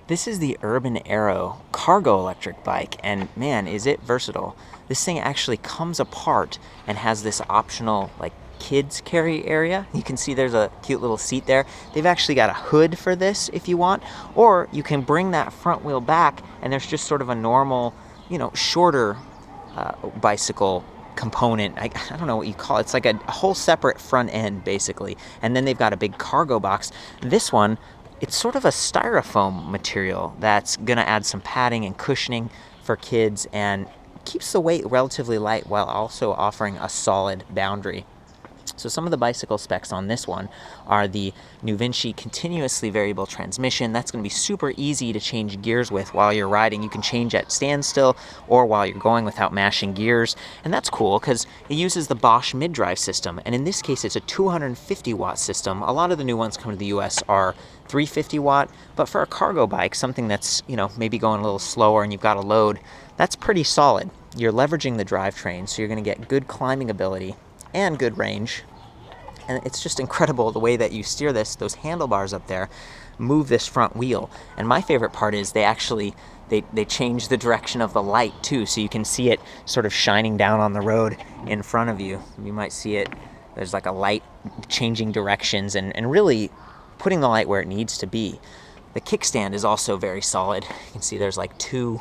This is the Urban Arrow cargo electric bike, and man, is it versatile. This thing actually comes apart and has this optional like kids carry area. You can see there's a cute little seat there. They've actually got a hood for this if you want, or you can bring that front wheel back and there's just sort of a normal, shorter bicycle component. I don't know what you call it. It's like a whole separate front end basically. And then they've got a big cargo box. This one, it's sort of a styrofoam material that's gonna add some padding and cushioning for kids and keeps the weight relatively light while also offering a solid boundary. So some of the bicycle specs on this one are the New Vinci continuously variable transmission. That's going to be super easy to change gears with while you're riding. You can change at standstill or while you're going without mashing gears. And that's cool because it uses the Bosch mid-drive system. And in this case, it's a 250 watt system. A lot of the new ones coming to the US are 350 watt. But for a cargo bike, something that's, maybe going a little slower and you've got a load, that's pretty solid. You're leveraging the drivetrain, so you're going to get good climbing ability and good range. And it's just incredible the way that you steer this. Those handlebars up there move this front wheel. And my favorite part is they actually they change the direction of the light too, so you can see it sort of shining down on the road in front of you. You might see it, there's like a light changing directions and really putting the light where it needs to be. The kickstand is also very solid. You can see there's like two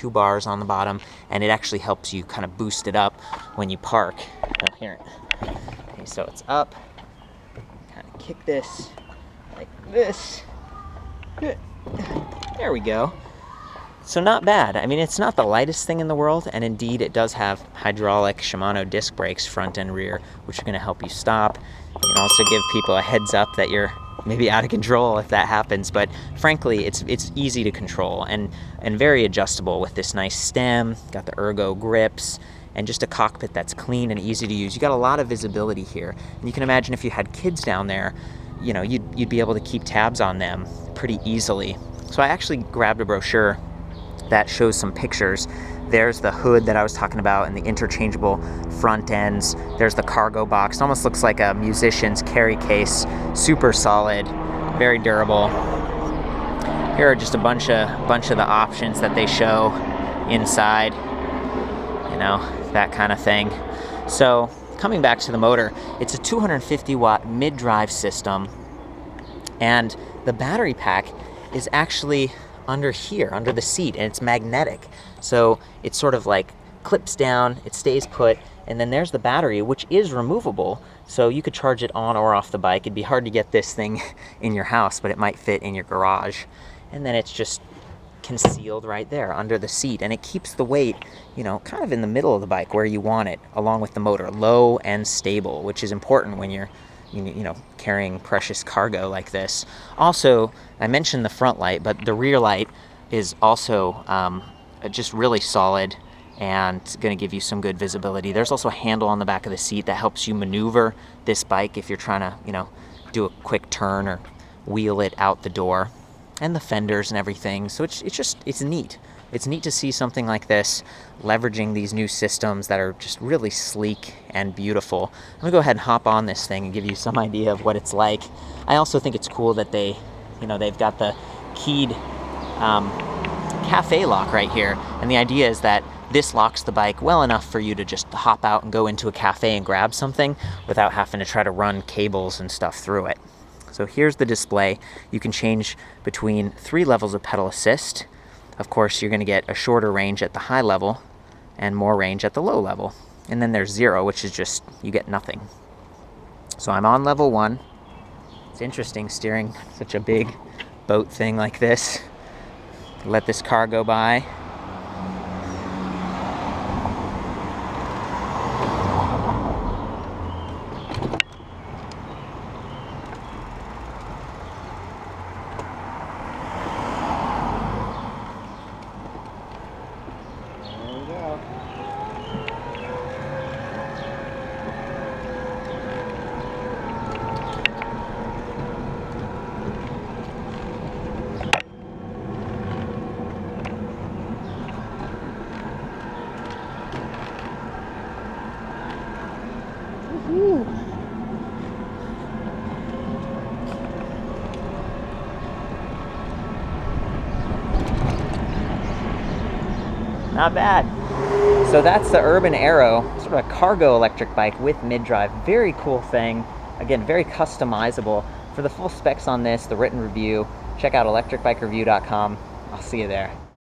bars on the bottom, and it actually helps you kind of boost it up when you park. Oh, here. Okay, so it's up. Kind of kick this like this. There we go. So not bad. I mean, it's not the lightest thing in the world, and indeed it does have hydraulic Shimano disc brakes front and rear, which are going to help you stop. You can also give people a heads up that you're maybe out of control if that happens, but frankly it's easy to control and very adjustable with this nice stem. Got the ergo grips and just a cockpit that's clean and easy to use. You got a lot of visibility here, and you can imagine if you had kids down there, you'd be able to keep tabs on them pretty easily. So I actually grabbed a brochure that shows some pictures. There's the hood that I was talking about and the interchangeable front ends. There's the cargo box. It almost looks like a musician's carry case. Super solid, very durable. Here are just a bunch of the options that they show inside, that kind of thing. So coming back to the motor, it's a 250 watt mid-drive system, and the battery pack is actually under here, under the seat, and it's magnetic. So it sort of like clips down, it stays put, and then there's the battery, which is removable. So you could charge it on or off the bike. It'd be hard to get this thing in your house, but it might fit in your garage. And then it's just concealed right there under the seat, and it keeps the weight, kind of in the middle of the bike where you want it, along with the motor, low and stable, which is important when you're carrying precious cargo like this. Also, I mentioned the front light, but the rear light is also just really solid and going to give you some good visibility. There's also a handle on the back of the seat that helps you maneuver this bike if you're trying to, do a quick turn or wheel it out the door, and the fenders and everything. So it's neat. It's neat to see something like this, leveraging these new systems that are just really sleek and beautiful. I'm gonna go ahead and hop on this thing and give you some idea of what it's like. I also think it's cool that they've got the keyed cafe lock right here. And the idea is that this locks the bike well enough for you to just hop out and go into a cafe and grab something without having to try to run cables and stuff through it. So here's the display. You can change between 3 levels of pedal assist. Of course, you're going to get a shorter range at the high level and more range at the low level. And then there's 0, which is just, you get nothing. So I'm on level 1. It's interesting steering such a big boat thing like this. Let this car go by. Not bad. So that's the Urban Arrow, sort of a cargo electric bike with mid-drive. Very cool thing. Again, very customizable. For the full specs on this, the written review, check out ElectricBikeReview.com. I'll see you there.